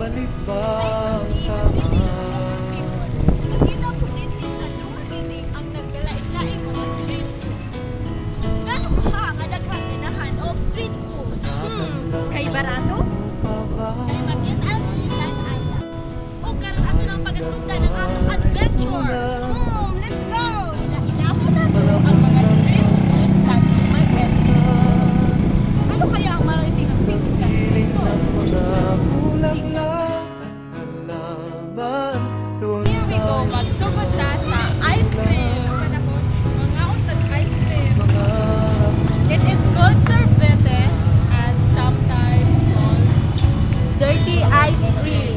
Nakita ko din sa lumagiting ang naggalain-laing mga street foods. Gano'n ka nga daghang ganahan of street foods? Kay barato? Kay magyat ang bisan asa. O karon ato ng pagasundan ng atong adventure. Let's go! Ilahon na to ang mga street foods sa Quezon. Ano kaya ang marating ang street food sa street food? Here we go, magsugod ta sa ice cream. Mga untag ice cream. It is called sorbetes and sometimes called dirty ice cream.